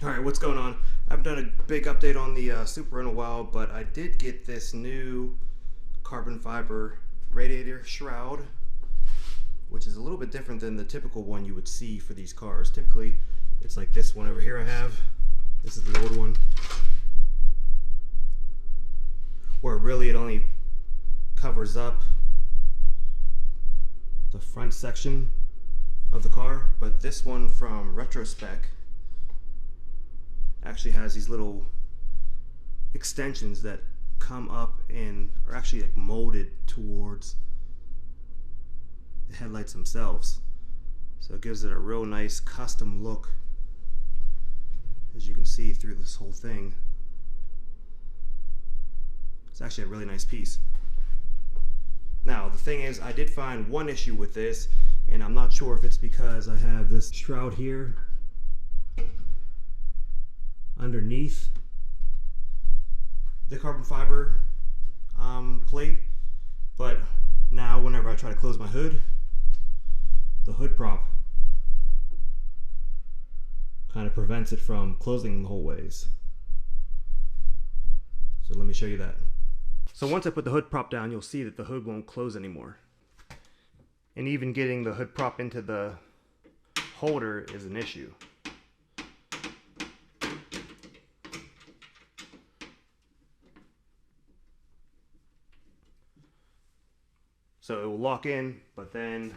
Alright, what's going on? I haven't done a big update on the Supra in a while, but I did get this new carbon fiber radiator shroud, which is a little bit different than the typical one you would see for these cars. Typically, it's like this one over here I have. This is the old one, where really it only covers up the front section of the car, but this one from Retro-spec actually has these little extensions that come up and are actually like molded towards the headlights themselves. So it gives it a real nice custom look, as you can see through this whole thing. It's actually a really nice piece. Now the thing is, I did find one issue with this, and I'm not sure if it's because I have this shroud here underneath the carbon fiber plate, but now whenever I try to close my hood, the hood prop kind of prevents it from closing the whole ways. So let me show you that. So once I put the hood prop down, you'll see that the hood won't close anymore. And even getting the hood prop into the holder is an issue. So it will lock in, but then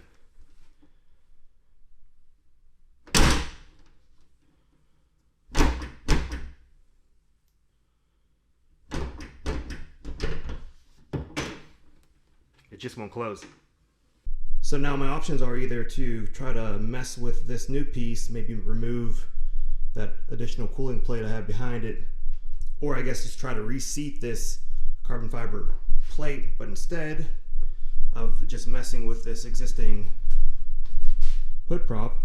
it just won't close. So now my options are either to try to mess with this new piece, maybe remove that additional cooling plate I have behind it, or I guess just try to reseat this carbon fiber plate, but instead of just messing with this existing hood prop.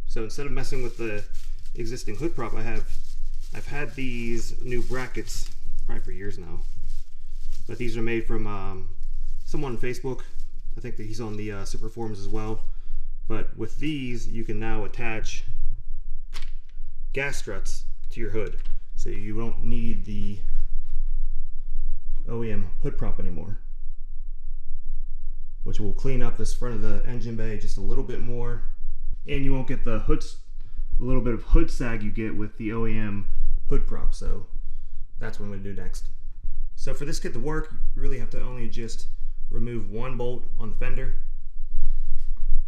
So instead of messing with the existing hood prop, I've had these new brackets probably for years now, but these are made from someone on Facebook. I think that he's on the Supra forums as well. But with these, you can now attach gas struts to your hood, so you don't need the OEM hood prop anymore, which will clean up this front of the engine bay just a little bit more, and you won't get the little bit of hood sag you get with the OEM hood prop. So that's what I'm going to do next. So for this kit to work, you really have to only just remove one bolt on the fender,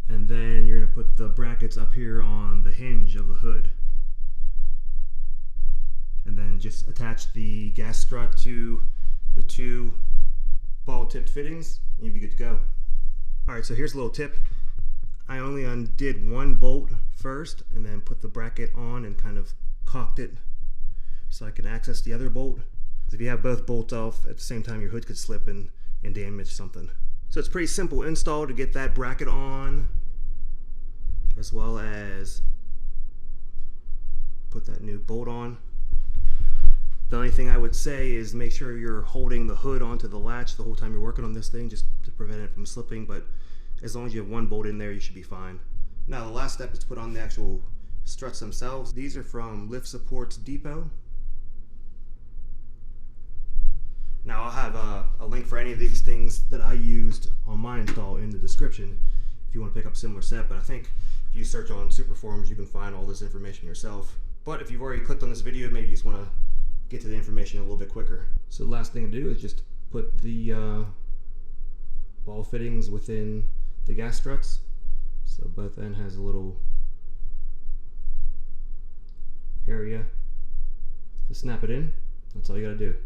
and then you're going to put the brackets up here on the hinge of the hood, and then just attach the gas strut to the two ball tipped fittings, and you'll be good to go. Alright, so here's a little tip. I only undid one bolt first and then put the bracket on and kind of cocked it so I can access the other bolt. If you have both bolts off at the same time, your hood could slip and damage something. So it's pretty simple install to get that bracket on, as well as put that new bolt on. The only thing I would say is make sure you're holding the hood onto the latch the whole time you're working on this thing, just to prevent it from slipping, but as long as you have one bolt in there, you should be fine. Now the last step is to put on the actual struts themselves. These are from Lift Supports Depot. Now I'll have a link for any of these things that I used on my install in the description if you want to pick up a similar set, but I think if you search on Supra forums, you can find all this information yourself. But if you've already clicked on this video, maybe you just want to get to the information a little bit quicker. So the last thing to do is just put the ball fittings within the gas struts. So both end has a little area to snap it in. That's all you gotta do.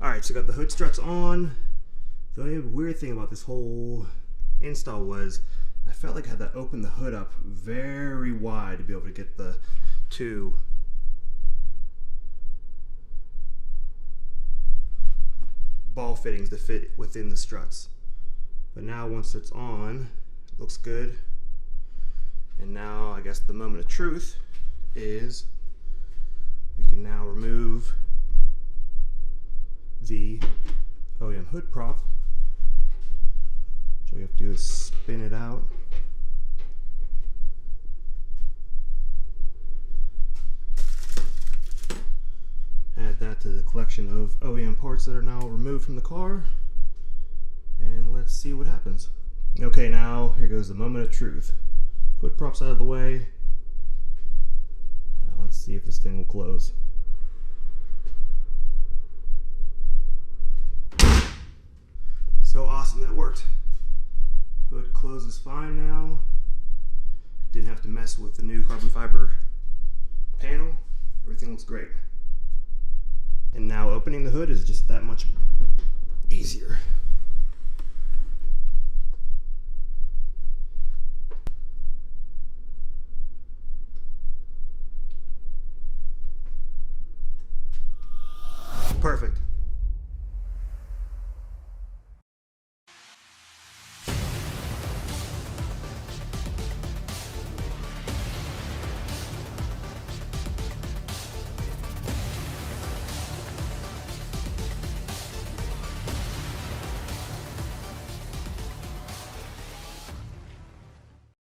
Alright, so got the hood struts on. The only weird thing about this whole install was I felt like I had to open the hood up very wide to be able to get the two ball fittings to fit within the struts. But now once it's on, it looks good. And now I guess the moment of truth is we can now remove the OEM hood prop. So what you have to do is spin it out. Add that to the collection of OEM parts that are now removed from the car. And let's see what happens. Okay, now here goes the moment of truth. Hood props out of the way. Now let's see if this thing will close. So awesome, that worked. Hood closes fine now. Didn't have to mess with the new carbon fiber panel. Everything looks great. And now opening the hood is just that much easier. Perfect.